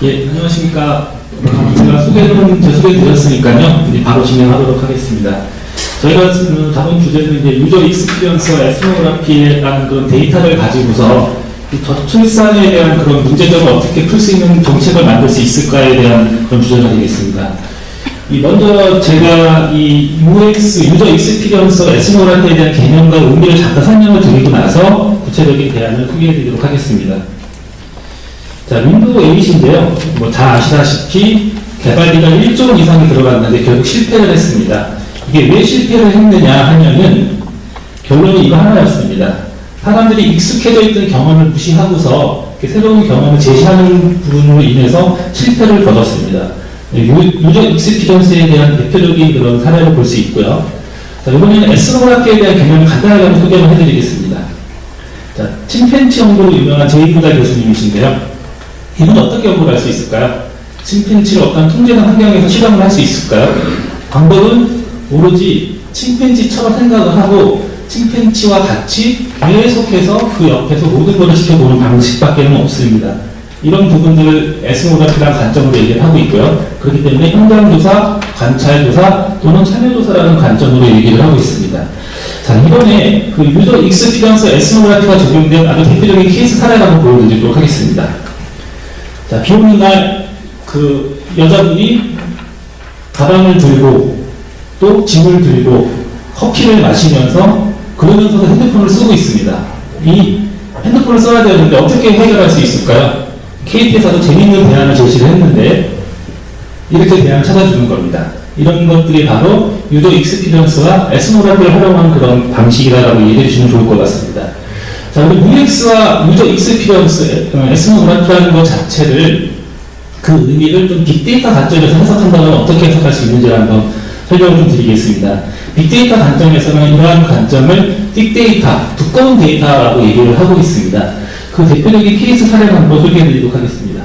예, 안녕하십니까. 제가 제 소개 드렸으니까요. 이제 바로 진행하도록 하겠습니다. 저희가 다룬 주제는 이제 유저 익스피리언스와 에스노그래피라는 그런 데이터를 가지고서 저출산에 대한 그런 문제점을 어떻게 풀 수 있는 정책을 만들 수 있을까에 대한 그런 주제가 되겠습니다. 먼저 제가 이 UX, 유저 익스피리언스와 에스노그래피에 대한 개념과 의미를 잠깐 설명을 드리고 나서 구체적인 대안을 소개해 드리도록 하겠습니다. 자, 윈도우 8인데요. 다 아시다시피 개발비가 1조 원 이상이 들어갔는데 결국 실패를 했습니다. 이게 왜 실패를 했느냐 하면은 결론이 이거 하나였습니다. 사람들이 익숙해져 있던 경험을 무시하고서 새로운 경험을 제시하는 부분으로 인해서 실패를 거뒀습니다. 유저 익스피리언스에 대한 대표적인 그런 사례를 볼 수 있고요. 자, 이번에는 에스노그래피에 대한 개념을 간단하게 소개를 해드리겠습니다. 자, 침팬치 연구로 유명한 제이부다 교수님이신데요. 이분 어떻게 연구를 할 수 있을까요? 침팬치를 어떤 통제된 환경에서 실험을 할 수 있을까요? 방법은 오로지 침팬치처럼 생각을 하고 침팬치와 같이 계속해서 그 옆에서 모든 것을 지켜보는 방식밖에는 없습니다. 이런 부분들을 에스노그래피라는 관점으로 얘기를 하고 있고요. 그렇기 때문에 현장조사, 관찰조사 또는 참여조사라는 관점으로 얘기를 하고 있습니다. 자, 이번에 그 유저 익스피리언스 에스노그래피가 적용된 아주 대표적인 케이스 사례를 한번 보여드리도록 하겠습니다. 자, 비 오는 날 그 여자분이 가방을 들고 또 짐을 들고 커피를 마시면서 그러면서도 핸드폰을 쓰고 있습니다. 이 핸드폰을 써야 되는데 어떻게 해결할 수 있을까요? KT에서도 재밌는 대안을 제시를 했는데 이렇게 대안을 찾아주는 겁니다. 이런 것들이 바로 유저 익스피리언스와 에스노그래피를 활용한 그런 방식이라고 얘기해 주시면 좋을 것 같습니다. 자, 우리 UX와 유저 익스피리언스, 에스노그래피라는 것 자체를 그 의미를 좀 빅데이터 관점에서 해석한다면 어떻게 해석할 수 있는지를 한번 설명을 좀 드리겠습니다. 빅데이터 관점에서는 이러한 관점을 빅데이터, 두꺼운 데이터라고 얘기를 하고 있습니다. 그 대표적인 케이스 사례를 한번 소개해 드리도록 하겠습니다.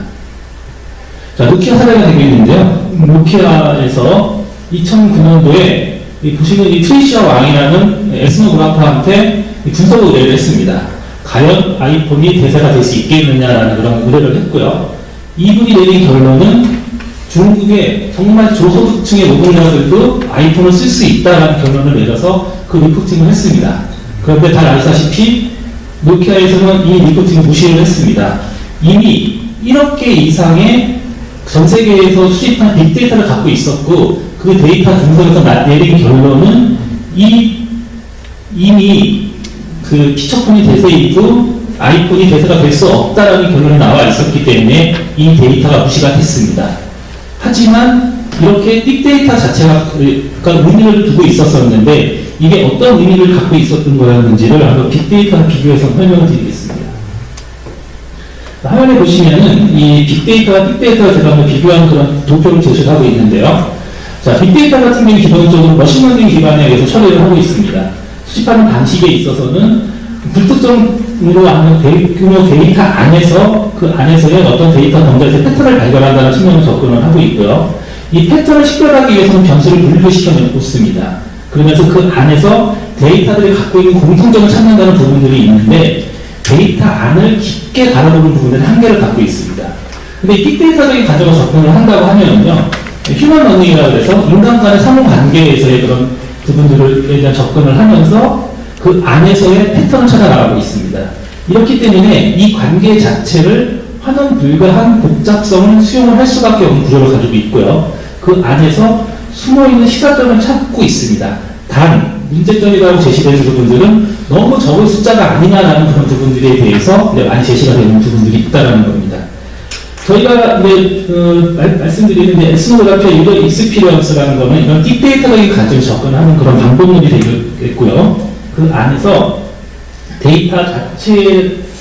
자, 노키아 사례가 되겠는데요. 노키아에서 2009년도에 보시는 이 트리시아 왕이라는 에스노그래퍼한테 분석 의뢰를 했습니다. 과연 아이폰이 대세가 될 수 있겠느냐라는 그런 의뢰를 했고요. 이분이 내린 결론은 중국의 정말 저소득층의 노동자들도 아이폰을 쓸 수 있다는 결론을 내려서 그 리포팅을 했습니다. 그런데 다 아시다시피 노키아에서는 이 리포팅을 무시를 했습니다. 이미 1억 개 이상의 전 세계에서 수집한 빅데이터를 갖고 있었고 그 데이터 분석에서 내린 결론은 이미 그 피처폰이 대세이고 아이폰이 대세가 될 수 없다라는 결론이 나와 있었기 때문에 이 데이터가 무시가 됐습니다. 하지만 이렇게 빅데이터 자체가 의미를 두고 있었었는데 이게 어떤 의미를 갖고 있었던 거였는지를 한번 빅데이터와 비교해서 설명을 드리겠습니다. 화면에 보시면은 이 빅데이터와 빅데이터를 제가 한번 비교한 그런 도표를 제시하고 있는데요. 자, 빅데이터 같은 경우는 기본적으로 머신러닝 기반에 의해서 처리를 하고 있습니다. 수집하는 방식에 있어서는 불특정으로 하는 대규모 데이터 안에서 그 안에서의 어떤 데이터 덩달에서 패턴을 발견한다는 측면으로 접근을 하고 있고요. 이 패턴을 식별하기 위해서는 변수를 분류시켜 놓습니다. 그러면서 그 안에서 데이터들이 갖고 있는 공통점을 찾는다는 부분들이 있는데 데이터 안을 깊게 바라보는 부분들은 한계를 갖고 있습니다. 근데 이 빅데이터적인 가정을 접근을 한다고 하면요, 휴먼 러닝이라고 해서 인간 간의 상호 관계에서의 그런 부분들에 대한 접근을 하면서 그 안에서의 패턴을 찾아나가고 있습니다. 이렇기 때문에 이 관계 자체를 환원 불가한 복잡성을 수용을 할 수밖에 없는 구조를 가지고 있고요. 그 안에서 숨어있는 시사점을 찾고 있습니다. 단, 문제점이라고 제시되는 부분들은 너무 적은 숫자가 아니냐라는 그런 부분들에 대해서 많이 제시가 되는 부분들이 있다는 겁니다. 저희가 말씀드리는 에스노그래피와 유저 익스피리언스라는 거는 이런 빅데이터적인 관점에서 접근하는 그런 방법론이 되겠고요. 그 안에서 데이터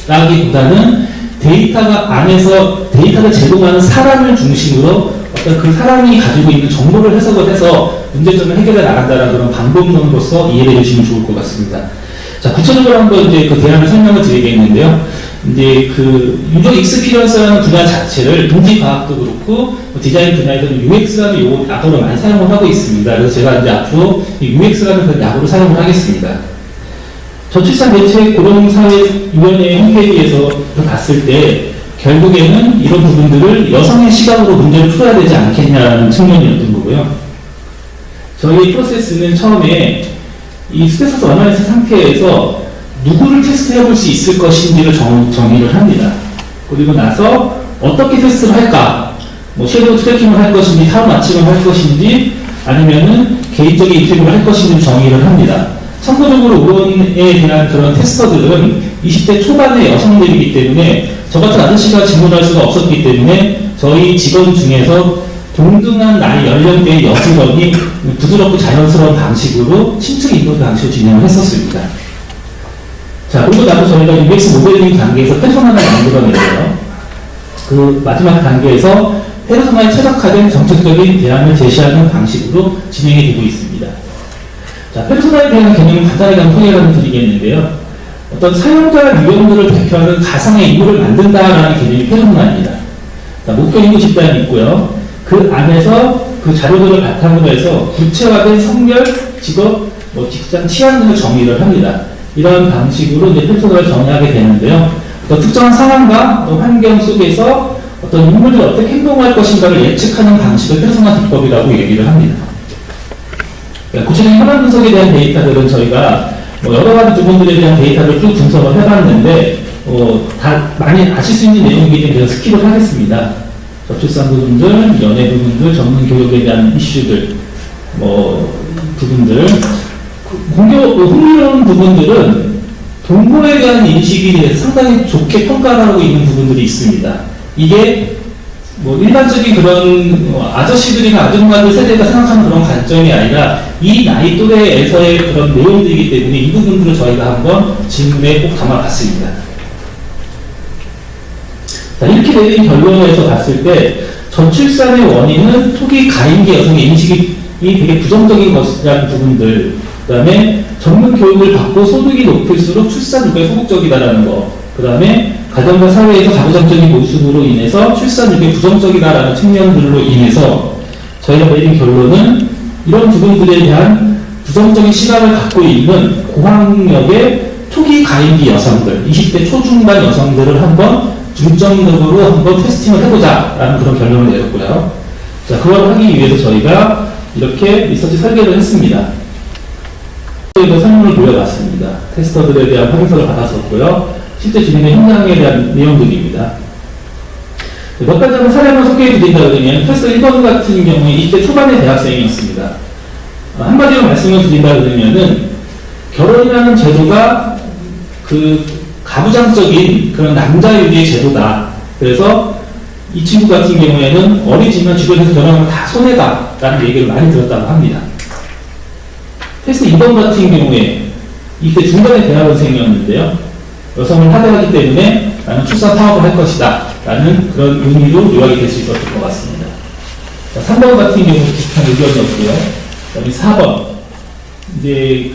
자체라기보다는 데이터가 안에서 데이터를 제공하는 사람을 중심으로 어떤 그 사람이 가지고 있는 정보를 해석을 해서 문제점을 해결해 나간다는 그런 방법론으로서 이해를 해주시면 좋을 것 같습니다. 자, 구체적으로 한번 이제 그 대안을 설명을 드리겠는데요. 이제 그 유저 익스피리언스라는 분야 자체를 인지과학도 그렇고 디자인 분야에서는 UX라는 용어 약어로 많이 사용을 하고 있습니다. 그래서 제가 이제 앞으로 UX라는 그 약어로 사용을 하겠습니다. 저출산 대책 고령사회위원회 홈페이지에서 봤을 때 결국에는 이런 부분들을 여성의 시각으로 문제를 풀어야 되지 않겠냐는 측면이었던 거고요. 저희 프로세스는 처음에 이 스페서스 어나리시스 상태에서 누구를 테스트해 볼 수 있을 것인지를 정의를 합니다. 그리고 나서 어떻게 테스트를 할까? 뭐 섀도우 트래킹을 할 것인지, 타로 마칭을 할 것인지, 아니면은 개인적인 인터뷰를 할 것인지 정의를 합니다. 참고적으로 의원에 대한 그런 테스터들은 20대 초반의 여성들이기 때문에 저 같은 아저씨가 질문할 수가 없었기 때문에 저희 직원 중에서 동등한 나이 연령대의 여직원이 부드럽고 자연스러운 방식으로 심층 인터뷰 방식으로 진행을 했었습니다. 자, 그리고 나서 저희가 UX 모델링 단계에서 페르소나를 만들어내고요. 그 마지막 단계에서 페르소나에 최적화된 정책적인 대안을 제시하는 방식으로 진행이 되고 있습니다. 자, 페르소나에 대한 개념을 간단하게 소개를 드리겠는데요. 어떤 사용자 유형들을 대표하는 가상의 인물을 만든다라는 개념이 페르소나입니다. 자, 목표 인구 집단이 있고요. 그 안에서 그 자료들을 바탕으로 해서 구체화된 성별, 직업, 직장, 취향 등을 정의를 합니다. 이런 방식으로 이제 페르소나를 정의하게 되는데요. 어떤 특정한 상황과 어떤 환경 속에서 어떤 인물이 어떻게 행동할 것인가를 예측하는 방식을 페르소나 기법이라고 얘기를 합니다. 구체적인 현황 분석에 대한 데이터들은 저희가 여러 가지 부분들에 대한 데이터를 쭉 분석을 해봤는데 다 많이 아실 수 있는 내용이기 때문에 제가 스킵을 하겠습니다. 저출산 부분들, 연애 부분들, 전문 교육에 대한 이슈들, 부분들. 흥미로운 부분들은 동물에 대한 인식에 대해서 상당히 좋게 평가하고 있는 부분들이 있습니다. 이게 일반적인 그런 아저씨들이나 아줌마들 세대가 생각하는 그런 관점이 아니라 이 나이 또래에서의 그런 내용들이기 때문에 이 부분들을 저희가 한번 질문에 꼭 담아봤습니다. 자, 이렇게 내린 결론에서 봤을 때 저출산의 원인은 초기 가임기 여성의 인식이 되게 부정적인 것이라는 부분들, 그 다음에 전문 교육을 받고 소득이 높을수록 출산율이 소극적이다라는 거, 그 다음에 가정과 사회에서 가부장적인 모습으로 인해서 출산율이 부정적이다라는 측면들로 인해서 저희가 내린 결론은 이런 부분들에 대한 부정적인 시각을 갖고 있는 고학력의 초기 가임기 여성들, 20대 초중반 여성들을 한번 중점적으로 한번 테스팅을 해보자라는 그런 결론을 내렸고요. 자, 그걸 하기 위해서 저희가 이렇게 리서치 설계를 했습니다. 설문을 돌려봤습니다. 테스터들에 대한 확인서를 받았었고요. 실제 진행된 현장에 대한 내용들입니다. 몇 가지 한번 사례만 소개해 드린다 그러면 테스터 1번 같은 경우에 20대 초반의 대학생이었습니다. 한마디로 말씀을 드린다 그러면은 결혼이라는 제도가 그 가부장적인 그런 남자유리의 제도다. 그래서 이 친구 같은 경우에는 어리지만 주변에서 결혼하면 다 손해다라는 얘기를 많이 들었다고 합니다. 테스트 2번 같은 경우에 20대 중반의 대학원생이었는데요. 여성을 하대하기 때문에 나는 출산 파업을 할 것이다 라는 그런 의미로 요약이 될 수 있었을 것 같습니다. 자, 3번 같은 경우도 비슷한 의견이었고요. 그다음에 4번 이제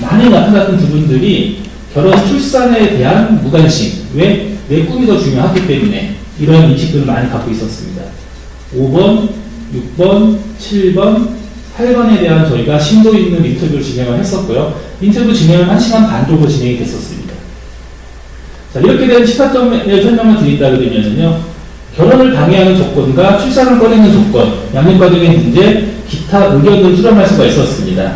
많이 나타났던 부분들이 결혼 출산에 대한 무관심, 왜? 내 꿈이 더 중요하기 때문에 이런 인식들을 많이 갖고 있었습니다. 5번, 6번, 7번, 8번에 대한 저희가 심도 있는 인터뷰를 진행을 했었고요. 인터뷰 진행은 1시간 반 정도 진행이 됐었습니다. 자, 이렇게 된 시사점을 설명을 드린다 그러면요. 결혼을 방해하는 조건과 출산을 꺼리는 조건, 양육과정의 문제, 기타 의견을 수렴할 수가 있었습니다.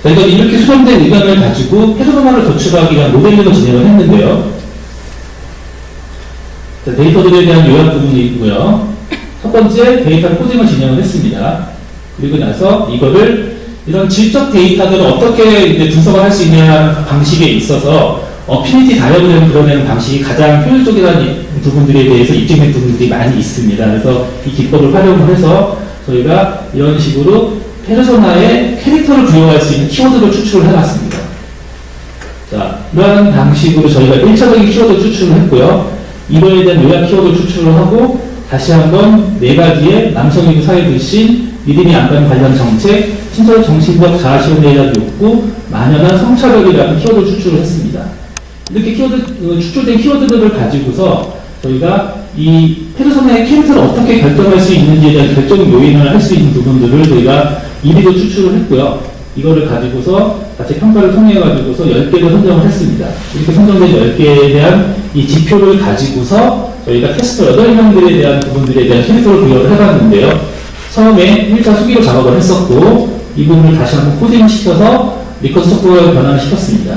저희가 이렇게 수렴된 의견을 가지고 페르소나를 도출하기 위한 모델링을 진행을 했는데요. 자, 데이터들에 대한 요약 부분이 있고요. 첫 번째 데이터 코딩을 진행을 했습니다. 그리고 나서 이거를 이런 질적 데이터들을 어떻게 이제 분석을 할 수 있냐는 방식에 있어서 어피니티 다이어그램을 그려내는 방식이 가장 효율적이라는 부분들에 대해서 입증된 부분들이 많이 있습니다. 그래서 이 기법을 활용을 해서 저희가 이런 식으로 페르소나의 캐릭터를 부여할 수 있는 키워드를 추출을 해봤습니다. 자, 이러한 방식으로 저희가 1차적인 키워드 추출을 했고요. 이거에 대한 요약 키워드 추출을 하고 다시 한번 4가지의 남성이고 사회불신, 믿음이 안 가는 관련 정책, 신체 정신적 자아실현에 대한 욕구, 만연한 성차별이라는 키워드 추출을 했습니다. 이렇게 추출된 키워드들을 가지고서 저희가 이 페르소나의 캐릭터를 어떻게 결정할 수 있는지에 대한 결정 요인을 할 수 있는 부분들을 저희가 이미도 추출을 했고요. 이거를 가지고서 같이 평가를 통해 가지고서 10개를 선정을 했습니다. 이렇게 선정된 10개에 대한 이 지표를 가지고서 저희가 테스터 8명들에 대한 부분들에 대한 캐릭터를 부여를 해봤는데요. 처음에 1차 수기로 작업을 했었고, 이 부분을 다시 한번 코딩을 시켜서 리컨스트럭트로 변환을 시켰습니다.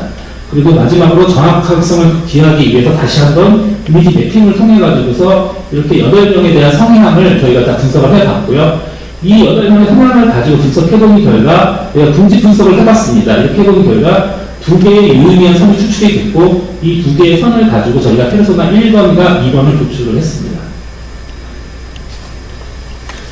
그리고 마지막으로 정확성을 기하기 위해서 다시 한번 이미지 매핑을 통해가지고서 이렇게 8명에 대한 성향을 저희가 다 분석을 해봤고요. 이 8명의 성향을 가지고 분석해본 결과, 내가 분지 분석을 해봤습니다. 이렇게 해본 결과, 2개의 유의미한 선이 추출이 됐고, 이 2개의 선을 가지고 저희가 페르소나 1번과 2번을 도출을 했습니다.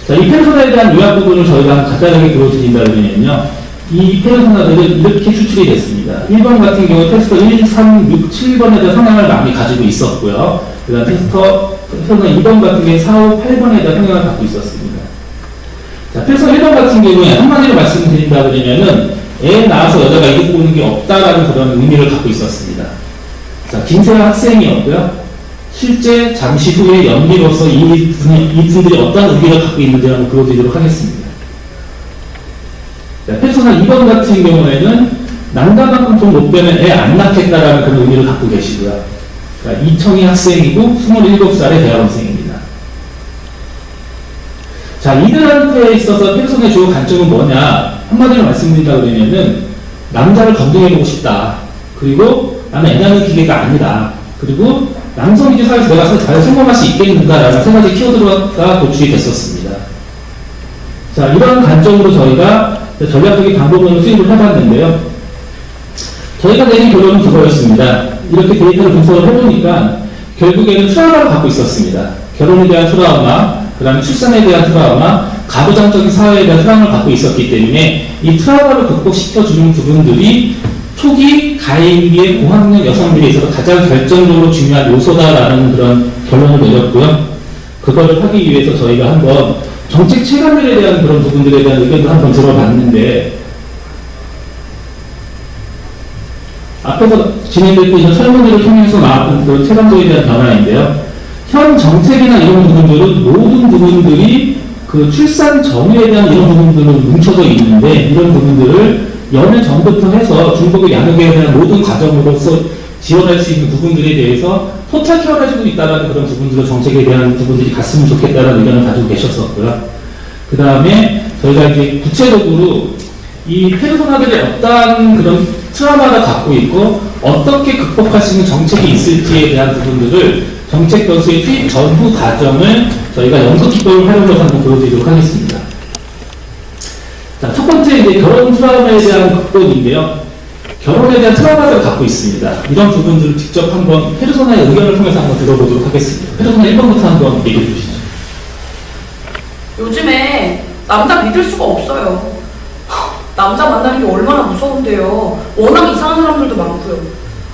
자, 이 페르소나에 대한 요약 부분을 저희가 간단하게 보여드린다면요. 이 페르소나들은 이렇게 추출이 됐습니다. 1번 같은 경우 테스터 1, 3, 6, 7번에 대한 성향을 많이 가지고 있었고요. 그 다음 페르소나 2번 같은 경우에 4, 5, 8번에 대한 성향을 갖고 있었습니다. 자, 페르소나 1번 같은 경우에 한마디로 말씀드린다 그러면은 애 낳아서 여자가 이득 보는 게 없다라는 그런 의미를 갖고 있었습니다. 자, 김세아 학생이었고요. 실제 잠시 후에 연기로서 이분들이 어떤 의미를 갖고 있는지 한번 보여드리도록 하겠습니다. 자, 페르소나 2번 같은 경우에는 난다만큼 돈 못 빼면 애 안 낳겠다라는 그런 의미를 갖고 계시고요. 자, 이청희 학생이고 27살의 대학원생입니다. 자, 이들한테 있어서 페르소나의 주요 관점은 뭐냐? 한마디로 말씀드린다 그러면은 남자를 검증해보고 싶다. 그리고 나는 애 낳는 기계가 아니다. 그리고 남성이지 사회에서 내가 잘 성공할 수 있겠는가라는 세 가지 키워드가 도출이 됐었습니다. 자, 이런 관점으로 저희가 전략적인 방법론을 수립을 해봤는데요. 저희가 내린 결론은 그거였습니다. 이렇게 데이터를 분석을 해보니까 결국에는 트라우마를 갖고 있었습니다. 결혼에 대한 트라우마, 그 다음에 출산에 대한 트라우마, 가부장적인 사회에 대한 트라우마를 갖고 있었기 때문에 이 트라우마를 극복시켜주는 부분들이 초기 가임기의 고학력 여성들에 있어서 가장 결정적으로 중요한 요소다라는 그런 결론을 내렸고요. 그걸 하기 위해서 저희가 한번 정책 체감들에 대한 그런 부분들에 대한 의견도 한번 들어봤는데, 앞에서 진행됐고 있는 설문지를 통해서 나왔던 그런 체감도에 대한 변화인데요. 현 정책이나 이런 부분들은 모든 부분들이 그 출산 전후에 대한 이런 부분들은 뭉쳐져 있는데, 이런 부분들을 연애 전부터 해서 중국의 양육에 대한 모든 과정으로서 지원할 수 있는 부분들에 대해서 토탈 케어를 해주고 있다는 그런 부분들로 정책에 대한 부분들이 갔으면 좋겠다는 의견을 가지고 계셨었고요. 그 다음에 저희가 이제 구체적으로 이 페르소나들의 어떤 그런 트라우마를 갖고 있고 어떻게 극복할 수 있는 정책이 있을지에 대한 부분들을 정책 변수의 투입 전후 과정을 저희가 연구 기법을 활용해서 한번 보여드리도록 하겠습니다. 자, 첫 번째 이제 결혼 트라우마에 대한 극복인데요. 결혼에 대한 트라우마를 갖고 있습니다. 이런 부분들을 직접 한번 페르소나의 의견을 통해서 한번 들어보도록 하겠습니다. 페르소나 1번부터 한번 얘기해 주시죠. 요즘에 남자 믿을 수가 없어요. 남자 만나는 게 얼마나 무서운데요. 워낙 이상한 사람들도 많고요.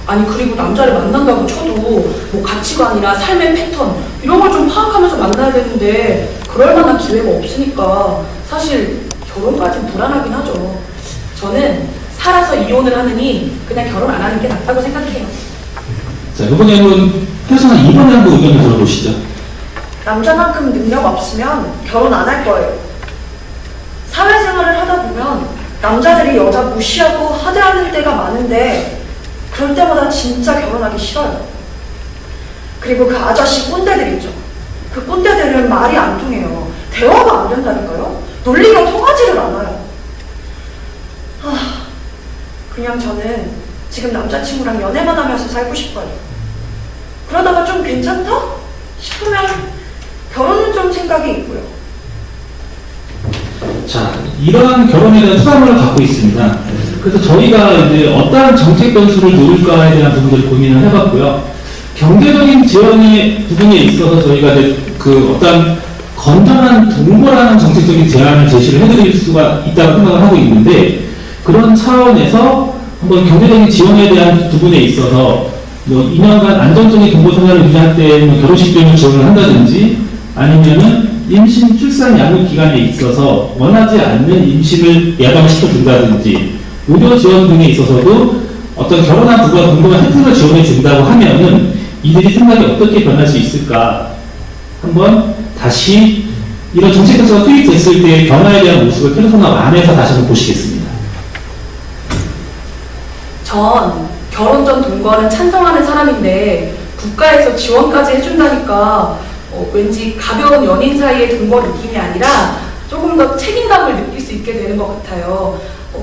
아니, 그리고 남자를 만난다고 쳐도 뭐 가치관이나 삶의 패턴 이런 걸 좀 파악하면서 만나야 되는데 그럴 만한 기회가 없으니까 사실 결혼까지 불안하긴 하죠. 저는 살아서 이혼을 하느니 그냥 결혼 안 하는 게 낫다고 생각해요. 자, 이번에는 페르소나 2번에 한번 의견을 들어보시죠. 남자만큼 능력 없으면 결혼 안 할 거예요. 사회생활을 하다 보면 남자들이 여자 무시하고 하대하는 때가 많은데 그럴 때마다 진짜 결혼하기 싫어요. 그리고 그 아저씨 꼰대들 있죠. 그 꼰대들은 말이 안 통해요. 대화가 안 된다니까요. 논리가 통하지를 않아요. 그냥 저는 지금 남자친구랑 연애만 하면서 살고 싶어요. 그러다가 좀 괜찮다 싶으면 결혼은 좀 생각이 있고요. 자, 이러한 결혼에 대한 트라우마를 갖고 있습니다. 그래서 저희가 이제 어떠한 정책 변수를 놓을까에 대한 부분들을 고민을 해봤고요. 경제적인 지원의 부분에 있어서 저희가 이제 그 어떤 건전한 동거라는 정책적인 제안을 제시를 해드릴 수가 있다고 생각을 하고 있는데, 그런 차원에서 한번 경제적인 지원에 대한 부분에 있어서 뭐 2년간 안정적인 동거 생활을 유지할 때는 결혼식 비용을 지원을 한다든지, 아니면은 임신, 출산, 양육 기간에 있어서 원하지 않는 임신을 예방시켜준다든지, 의료 지원 등에 있어서도 어떤 결혼한 부부가 동거나 혜택을 지원해 준다고 하면은 이들이 생각이 어떻게 변할 수 있을까? 한번 다시 이런 정책 변수가 투입됐을 때의 변화에 대한 모습을 페르소나 안에서 다시 한번 보시겠습니다. 전 결혼 전 동거는 찬성하는 사람인데 국가에서 지원까지 해준다니까 왠지 가벼운 연인 사이의 동거 느낌이 아니라 조금 더 책임감을 느낄 수 있게 되는 것 같아요.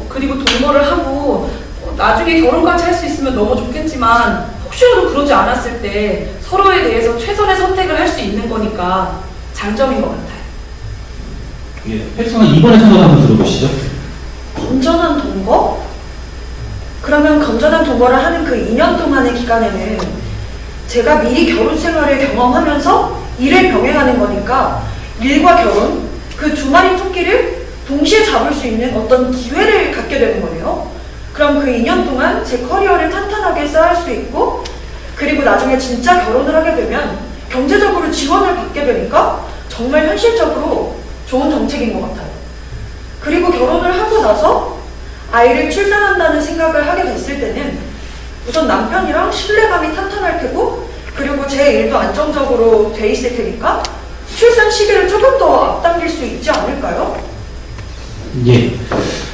그리고 동거를 하고 나중에 결혼까지 할 수 있으면 너무 좋겠지만 혹시라도 그러지 않았을 때 서로에 대해서 최선의 선택을 할 수 있는 거니까 장점인 것 같아요. 예, 페르소나 2번의 생각 한번 들어보시죠. 건전한 동거? 그러면 건전한 동거를 하는 그 2년 동안의 기간에는 제가 미리 결혼 생활을 경험하면서 일을 병행하는 거니까 일과 결혼, 그 두 마리 토끼를 동시에 잡을 수 있는 어떤 기회를 갖게 되는 거네요. 그럼 그 2년 동안 제 커리어를 탄탄하게 쌓을 수 있고, 그리고 나중에 진짜 결혼을 하게 되면 경제적으로 지원을 받게 되니까 정말 현실적으로 좋은 정책인 것 같아요. 그리고 결혼을 하고 나서 아이를 출산한다는 생각을 하게 됐을 때는 우선 남편이랑 신뢰감이 탄탄할 테고, 그리고 제 일도 안정적으로 돼 있을 테니까 출산 시기를 조금 더 앞당길 수 있지 않을까요? 예.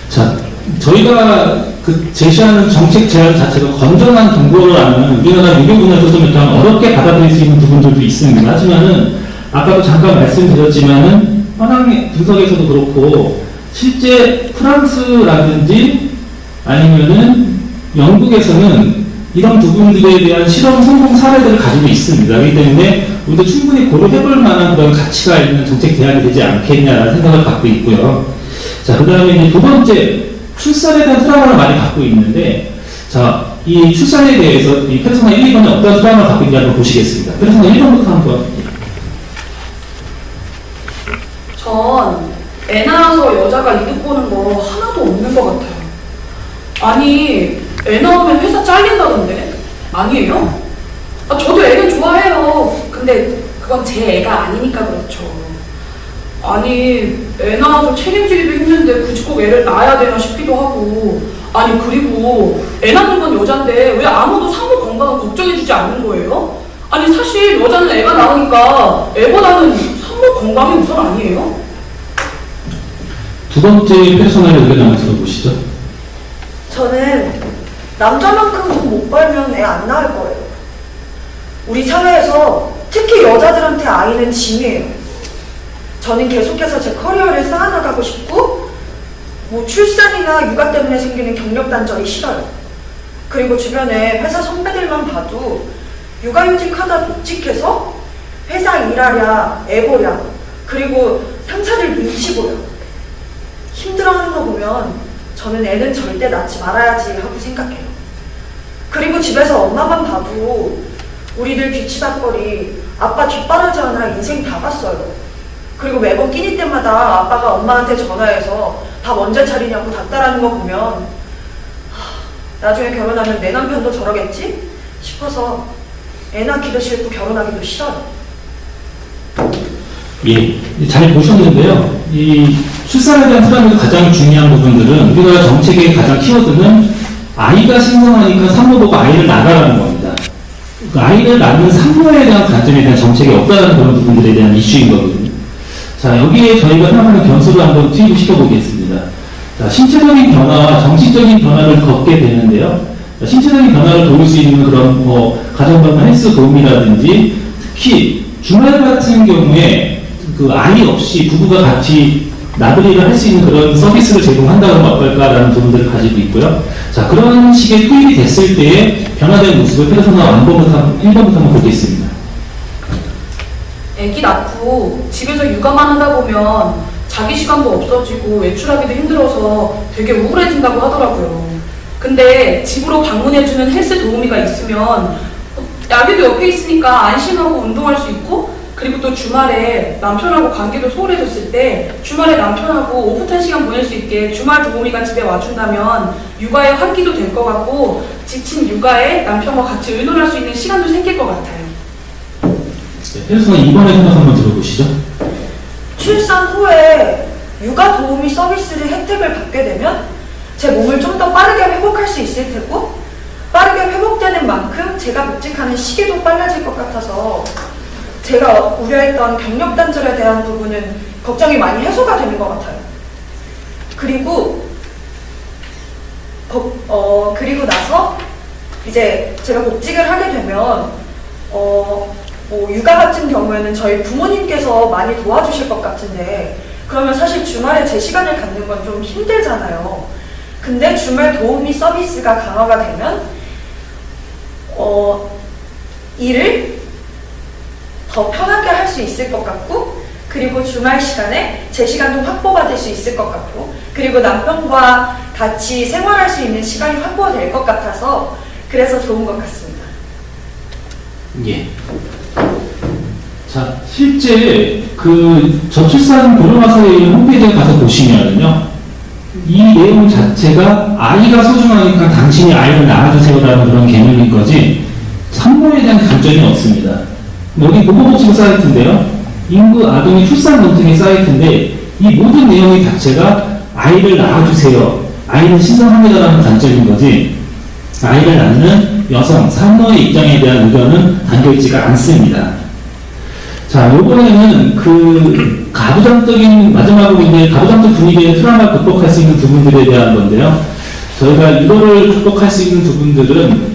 자, 저희가 제시하는 정책 제안 자체가 건전한 동거라는 우리나라 유교문화에서 좀 약간 어렵게 받아들일 수 있는 부분들도 있습니다. 하지만은 아까도 잠깐 말씀드렸지만은 현황 분석에서도 그렇고 실제 프랑스라든지 아니면은 영국에서는 이런 부분들에 대한 실험 성공 사례들을 가지고 있습니다. 그렇기 때문에 우리도 충분히 고려해볼 만한 그런 가치가 있는 정책 대안이 되지 않겠냐라는 생각을 갖고 있고요. 자, 그 다음에 이제 두 번째, 출산에 대한 트라우마를 많이 갖고 있는데, 자, 이 출산에 대해서 이 페르소나 1, 2번에 어떤 트라우마를 갖고 있는지 한번 보시겠습니다. 페르소나 1번부터 한번. 전 애 낳아서 여자가 이득 보는 거 하나도 없는 것 같아요. 아니, 애 낳으면 회사 잘린다던데? 아니에요? 저도 애는 좋아해요. 근데 그건 제 애가 아니니까 그렇죠. 아니, 애 낳아서 책임지기도 힘든데 굳이 꼭 애를 낳아야 되나 싶기도 하고, 아니 그리고 애 낳는 건 여잔데 왜 아무도 산모 건강을 걱정해주지 않는 거예요? 아니 사실 여자는 애가 나으니까 애보다는 산모 건강이 우선 아니에요? 두 번째 페르소나의 의견 한번 들어보시죠. 저는 남자만큼 돈 못 벌면 애 안 낳을 거예요. 우리 사회에서 특히 여자들한테 아이는 짐이에요. 저는 계속해서 제 커리어를 쌓아나가고 싶고, 뭐 출산이나 육아 때문에 생기는 경력 단절이 싫어요. 그리고 주변에 회사 선배들만 봐도 육아휴직하다 복직해서 회사 일하랴, 애 보랴, 그리고 상사들 눈치 보여. 힘들어하는 거 보면 저는 애는 절대 낳지 말아야지 하고 생각해요. 그리고 집에서 엄마만 봐도 우리들 뒤치다거리 아빠 뒷바라지 하느라 인생 다 갔어요. 그리고 매번 끼니 때마다 아빠가 엄마한테 전화해서 밥 언제 차리냐고 닥달하는 거 보면 나중에 결혼하면 내 남편도 저러겠지? 싶어서 애 낳기도 싫고 결혼하기도 싫어요. 예, 잘 보셨는데요. 이 출산에 대한 트라우마의 가장 중요한 부분들은 우리나라 정책의 가장 키워드는 아이가 신성하니까 산모보고 아이를 낳아라는 겁니다. 그 아이를 낳는 산모에 대한 관점에 대한 정책이 없다는 그런 부분들에 대한 이슈인 거거든요. 자, 여기에 저희가 생각하는 변수를 한번 투입을 시켜보겠습니다. 자, 신체적인 변화와 정신적인 변화를 겪게 되는데요. 자, 신체적인 변화를 도울 수 있는 그런 가정방문 헬스 도움이라든지 특히 주말 같은 경우에 그 아이 없이 부부가 같이 나들이를 할 수 있는 그런 서비스를 제공한다면 어떨까라는 부분들을 가지고 있고요. 자, 그런 식의 투입이 됐을 때의 변화된 모습을 페르소나 1번부터 한번 보겠습니다. 애기 낳고 집에서 육아만 하다 보면 자기 시간도 없어지고 외출하기도 힘들어서 되게 우울해진다고 하더라고요. 근데 집으로 방문해주는 헬스 도우미가 있으면 아기도 옆에 있으니까 안심하고 운동할 수 있고, 그리고 또 주말에 남편하고 관계도 소홀해졌을 때 주말에 남편하고 오붓한 시간 보낼 수 있게 주말 도우미가 집에 와준다면 육아에 환기도 될 것 같고, 지친 육아에 남편과 같이 의논할 수 있는 시간도 생길 것 같아요. 네, 페르소나 2번의 생각 한번 들어보시죠. 출산 후에 육아 도우미 서비스를 혜택을 받게 되면 제 몸을 좀 더 빠르게 회복할 수 있을 테고, 빠르게 회복되는 만큼 제가 복직하는 시기도 빨라질 것 같아서 제가 우려했던 경력 단절에 대한 부분은 걱정이 많이 해소가 되는 것 같아요. 그리고 그리고 나서 이제 제가 복직을 하게 되면 뭐 육아 같은 경우에는 저희 부모님께서 많이 도와주실 것 같은데 그러면 사실 주말에 제 시간을 갖는 건 좀 힘들잖아요. 근데 주말 도우미 서비스가 강화가 되면 일을 더 편하게 할 수 있을 것 같고 그리고 주말 시간에 제 시간도 확보가 될 수 있을 것 같고 그리고 남편과 같이 생활할 수 있는 시간이 확보가 될 것 같아서 그래서 좋은 것 같습니다. 예. 자, 실제 그 저출산 고령화사회 홈페이지에 가서 보시면은요, 이 내용 자체가 아이가 소중하니까 당신이 아이를 낳아주세요라는 그런 개념인 거지 산모에 대한 감정이 없습니다. 여기 보건복지부 사이트인데요, 인구 아동의 출산 검증의 사이트인데 이 모든 내용이 자체가 아이를 낳아주세요, 아이는 신성합니다라는 관점인 거지 아이를 낳는 여성, 산모의 입장에 대한 의견은 담겨있지가 않습니다. 자, 요번에는 그 가부장적인, 마지막으로 이제 가부장적 분위기의 트라우마를 극복할 수 있는 부분들에 대한 건데요. 저희가 이거를 극복할 수 있는 부분들은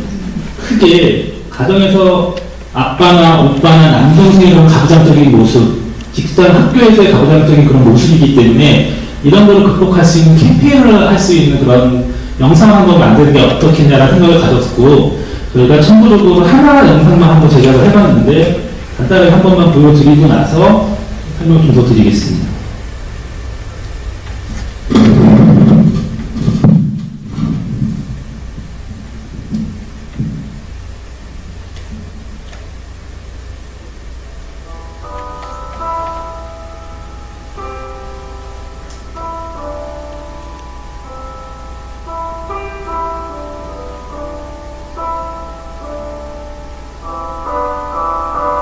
크게 가정에서 아빠나 오빠나 남동생의 그런 가부장적인 모습, 직장 학교에서의 가부장적인 그런 모습이기 때문에 이런 거를 극복할 수 있는 캠페인을 할 수 있는 그런 영상 한번 만드는 게 어떻겠냐라는 생각을 가졌고 저희가 참고적으로 하나 영상만 한번 제작을 해봤는데 간단하게 한 번만 보여드리고 나서 설명 좀 더 드리겠습니다.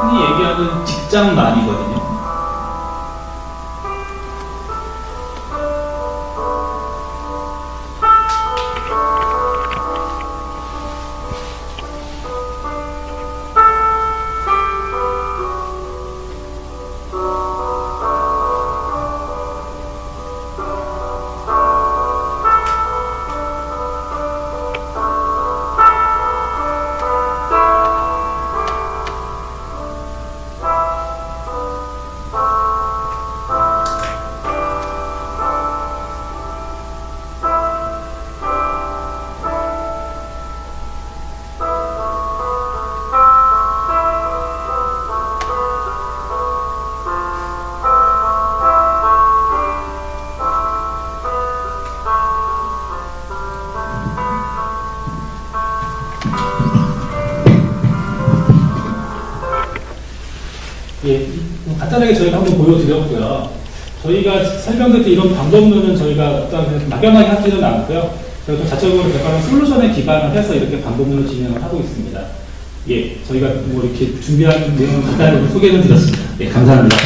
흔히 얘기하는 직장맘이거든요. 예, 간단하게 저희가 한번 보여드렸고요. 저희가 설명드릴 때 이런 방법론은 저희가 어떤 막연하게 하지는 않고요. 저희가 자체적으로 개발한 솔루션에 기반을 해서 이렇게 방법론을 진행을 하고 있습니다. 예, 저희가 뭐 이렇게 준비한 내용을 간단히 소개를 드렸습니다. 예, 감사합니다.